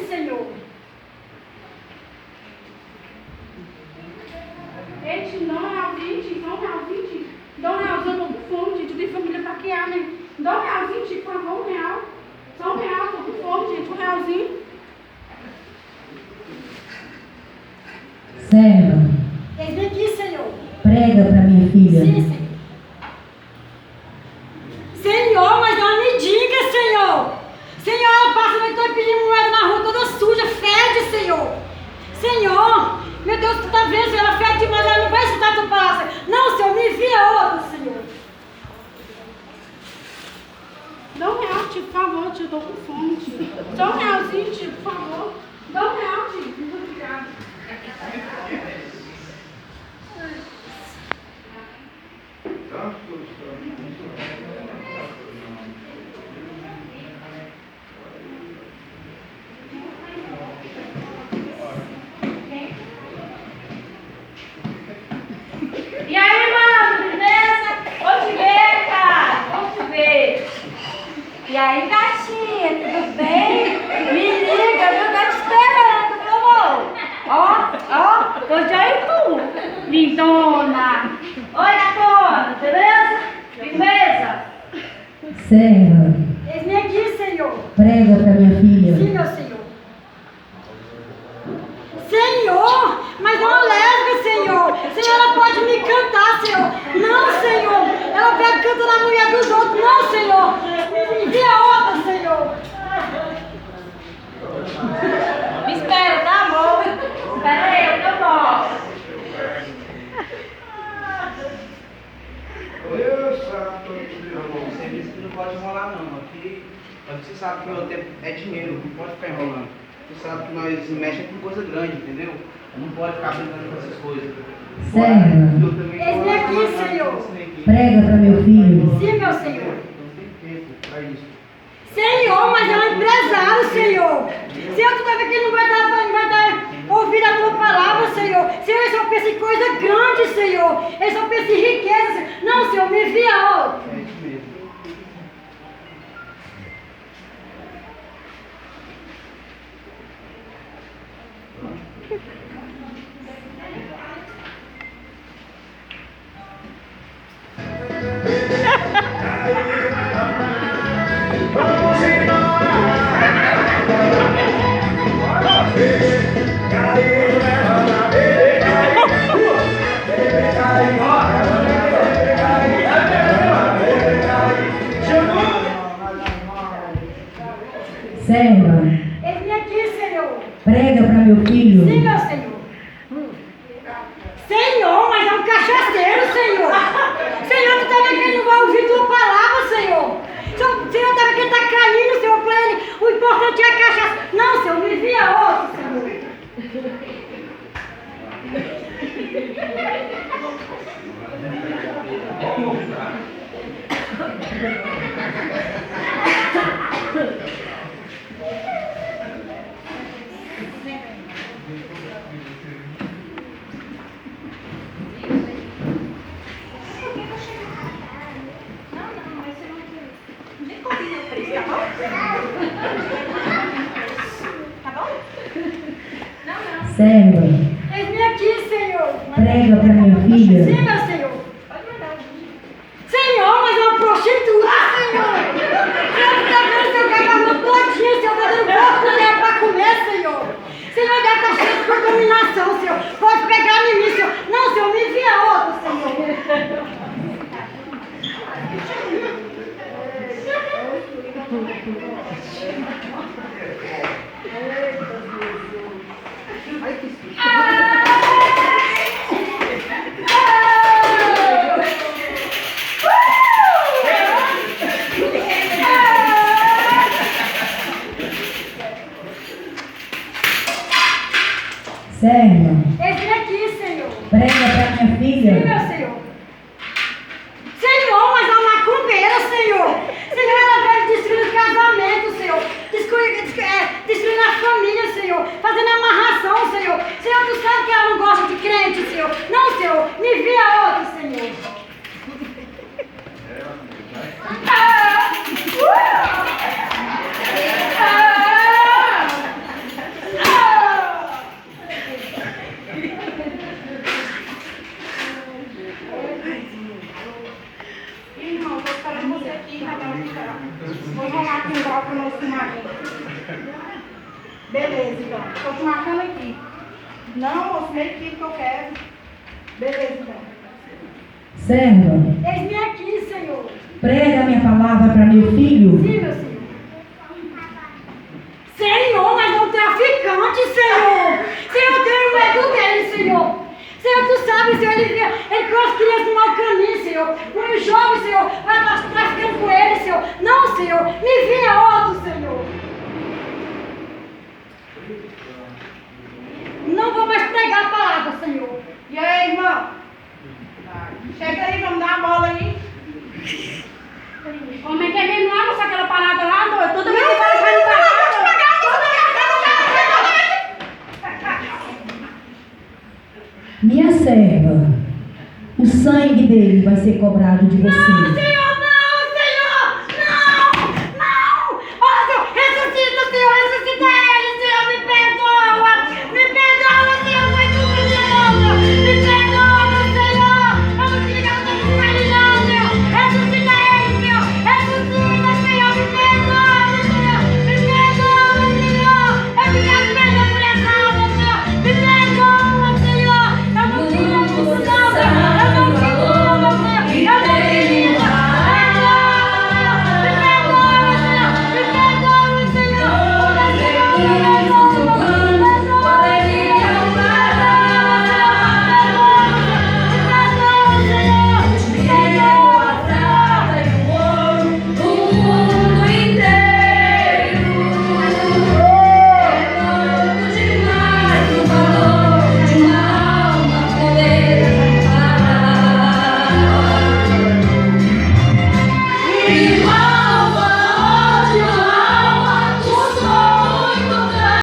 Senhor. Ei, tio, dá um realzinho, tio, dá um realzinho, tio. Dá um realzinho, eu tô com fome, tio. Tu tem família pra criar, né? Dá um realzinho, tio, por favor, um real. Só um real, tô com fome, gente, um realzinho. Serva. Eis-me aqui, Senhor. Prega para minha filha. Sim, Senhor. Senhor, mas não me diga, Senhor. Senhor, ela passa a noite toda pedindo moeda na rua, toda suja, fede, Senhor. Senhor, meu Deus, tu tá vendo, Senhor, ela fede demais, ela não vai escutar tua palavra. Não, Senhor, me envia outra, Senhor. Dá um real, tio, por favor, tio, eu tô com fome, tio. Dá um realzinho, tio, por favor. Dá um real, tio. Muito obrigada. E aí, mano, beleza? Vou te ver, cara. Vou te ver. E aí, gatinha, tudo bem? Me liga, viu? Tá te esperando, meu amor. Ó, tô de aí tu. Lindona. Oi, gatona, beleza? Firmeza? Serva. Eis-me aqui, Senhor. Prega para minha filha. Sim, meu Senhor. Senhor, mas é uma lésbica, Senhor. Senhor, ela pode me cantar, Senhor. Não, Senhor. Ela pega e canta na mulher dos outros. Não, Senhor. Me envia outra, Senhor. Me espera, tá, amor? Espera aí, eu volto. O serviço que não pode enrolar não. Aqui você sabe que o tempo é dinheiro, não pode ficar enrolando. Você sabe que nós mexemos com coisa grande, entendeu? Não pode ficar brincando com essas coisas. Serva. Eis-me aqui, Senhor. Prega para meu filho. Sim, meu Senhor. Não tem tempo para isso. Senhor, mas é um empresário, Senhor. Senhor, tu vai ver que ele não vai dar ouvir a tua palavra, Senhor. Senhor, ele só pensa em coisa grande, Senhor. Ele só pensa em riqueza, Senhor. Não, Senhor, me envia outro. É isso mesmo. Serva. Eis-me aqui, Senhor. Prega para meu filho. Sim, meu Senhor. Senhor, mas é um cachaceiro, Senhor. Senhor, tu tá vendo que ele não vai ouvir tua palavra, Senhor. Senhor, tá vendo que ele tá caindo, Senhor, pra ele. O importante é a cachaça. Não, Senhor, me envia outro, Senhor. Serva. Eis-me aqui, Senhor. Prega para minha filha. Sim, meu Senhor. Senhor, mas é uma prostituta, Senhor. Senhor, tu tá vendo seu casamento todinho, Senhor, tá dando pouco tempo pra comer, Senhor. Senhor, deve estar cheio de contaminação, Senhor. Pode pegar em mim, Senhor. Não, Senhor, me envia outro, Senhor. Serva. Eis-me aqui, Senhor. Prega para minha Sim, filha. meu Senhor. Senhor, mas é uma macumbeira, Senhor. Senhor, ela veio destruindo o casamento, Senhor. Destruindo a família, Senhor. Fazendo amarração, Senhor. Senhor, tu sabe que ela não gosta de crente, Senhor. Não, Senhor, me envia outro, Senhor. palavra para o nosso marido. Beleza, então. Estou te marcando aqui. Não, moço, meio que eu quero. Beleza, então. Serva, Eis-me aqui, Senhor. prega a minha palavra para meu filho. Sim, meu Senhor. Senhor, mas é um traficante, Senhor. Senhor, eu tenho medo dele, Senhor. Senhor, tu sabes, Senhor, ele trouxe crianças no mau caminho, Senhor. Um jovem, Senhor, vai estar traficando com ele, Senhor. Não, Senhor, me vinha outro, Senhor. Não vou mais pregar a palavra, Senhor. E aí, irmão? Chega aí, vamos dar a bola aí. Como é que é mesmo lá, moça, aquela parada lá, doido? Toda vez que Não, vai não, parar. Minha serva, o sangue dele vai ser cobrado de você. Senhor!